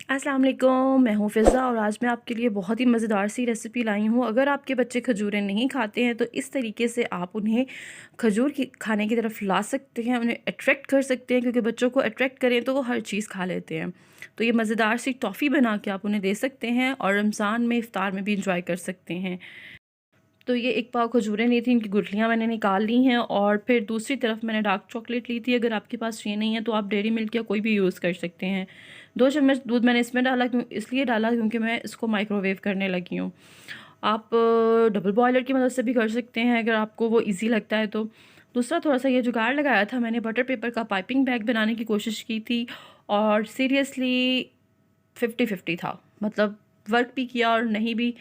अस्सलाम वालेकुम, मैं हूँ फ़िज़ा और आज मैं आपके लिए बहुत ही मज़ेदार सी रेसिपी लाई हूँ। अगर आपके बच्चे खजूरें नहीं खाते हैं तो इस तरीके से आप उन्हें खजूर की खाने की तरफ ला सकते हैं, उन्हें अट्रैक्ट कर सकते हैं, क्योंकि बच्चों को अट्रैक्ट करें तो वो हर चीज़ खा लेते हैं। तो ये मज़ेदार सी टॉफ़ी बना के आप उन्हें दे सकते हैं और रमज़ान में इफ़्तार में भी इंजॉय कर सकते हैं। तो ये 1 पाव खजूरें ली थी, इनकी गुठलियाँ मैंने निकाल ली हैं और फिर दूसरी तरफ मैंने डार्क चॉकलेट ली थी। अगर आपके पास ये नहीं है तो आप डेयरी मिल्क या कोई भी यूज़ कर सकते हैं। 2 चम्मच दूध मैंने इसमें डाला, इसलिए डाला क्योंकि मैं इसको माइक्रोवेव करने लगी हूँ। आप डबल बॉयलर की मदद से भी कर सकते हैं अगर आपको वो ईज़ी लगता है तो। दूसरा थोड़ा-सा ये जुगाड़ लगाया था मैंने, बटर पेपर का पाइपिंग बैग बनाने की कोशिश की थी और सीरियसली 50-50 था। मतलब वर्क भी किया और नहीं भी,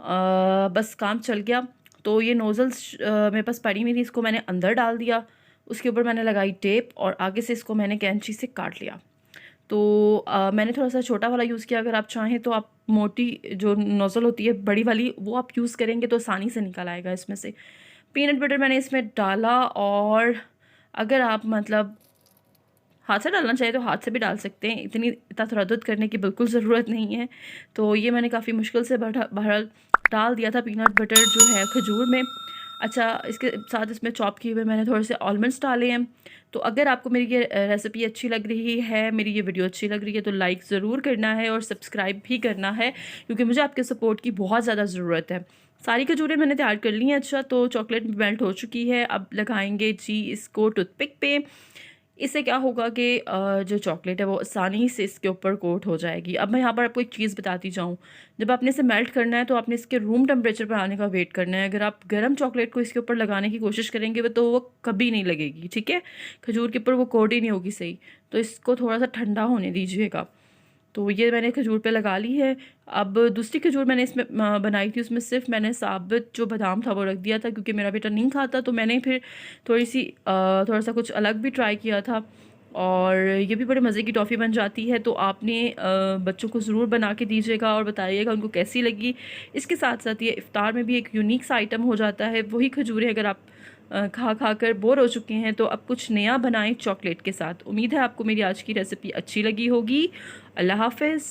बस काम चल गया। तो ये नोज़ल्स मेरे पास पड़ी हुई थी, इसको मैंने अंदर डाल दिया। उसके ऊपर मैंने लगाई टेप और आगे से इसको मैंने कैंची से काट लिया। तो मैंने थोड़ा-सा छोटा वाला यूज़ किया, अगर आप चाहें तो आप मोटी जो नोज़ल होती है बड़ी वाली वो आप यूज़ करेंगे तो आसानी से निकल आएगा इसमें से। पीनट बटर मैंने इसमें डाला और अगर आप मतलब हाथ से डालना चाहे तो हाथ से भी डाल सकते हैं, इतना तरद्दुद करने की बिल्कुल ज़रूरत नहीं है। तो ये मैंने काफ़ी मुश्किल से बहरहाल डाल दिया था पीनट बटर जो है खजूर में। अच्छा, इसके साथ इसमें चॉप किए हुए मैंने थोड़े से आलमंड्स डाले हैं। तो अगर आपको मेरी ये रेसिपी अच्छी लग रही है, मेरी ये वीडियो अच्छी लग रही है तो लाइक ज़रूर करना है और सब्सक्राइब भी करना है, क्योंकि मुझे आपके सपोर्ट की बहुत ज़्यादा ज़रूरत है। सारी खजूरें मैंने तैयार कर ली हैं। अच्छा, तो चॉकलेट मेल्ट हो चुकी है, अब लगाएँगे जी इसको टूथपिक पे। इससे क्या होगा कि जो चॉकलेट है वो आसानी से इसके ऊपर कोट हो जाएगी। अब मैं यहाँ पर आपको एक चीज़ बताती जाऊँ, जब आपने इसे मेल्ट करना है तो आपने इसके रूम टेम्परेचर पर आने का वेट करना है। अगर आप गर्म चॉकलेट को इसके ऊपर लगाने की कोशिश करेंगे तो वो कभी नहीं लगेगी, ठीक है? खजूर के ऊपर वो कोट ही नहीं होगी सही। तो इसको थोड़ा-सा ठंडा होने दीजिएगा। तो ये मैंने खजूर पे लगा ली है। अब दूसरी खजूर मैंने इसमें बनाई थी, उसमें सिर्फ़ मैंने साबित जो बादाम था वो रख दिया था, क्योंकि मेरा बेटा नहीं खाता। तो मैंने फिर थोड़ी-सी थोड़ा-सा कुछ अलग भी ट्राई किया था और ये भी बड़े मज़े की टॉफ़ी बन जाती है। तो आपने बच्चों को ज़रूर बना के दीजिएगा और बताइएगा उनको कैसी लगी। इसके साथ-साथ ये इफ़्तार में भी एक यूनिक सा आइटम हो जाता है। वही खजूरें अगर आप खा-खा कर बोर हो चुके हैं तो अब कुछ नया बनाएँ चॉकलेट के साथ। उम्मीद है आपको मेरी आज की रेसिपी अच्छी लगी होगी। अल्लाह हाफ़िज़।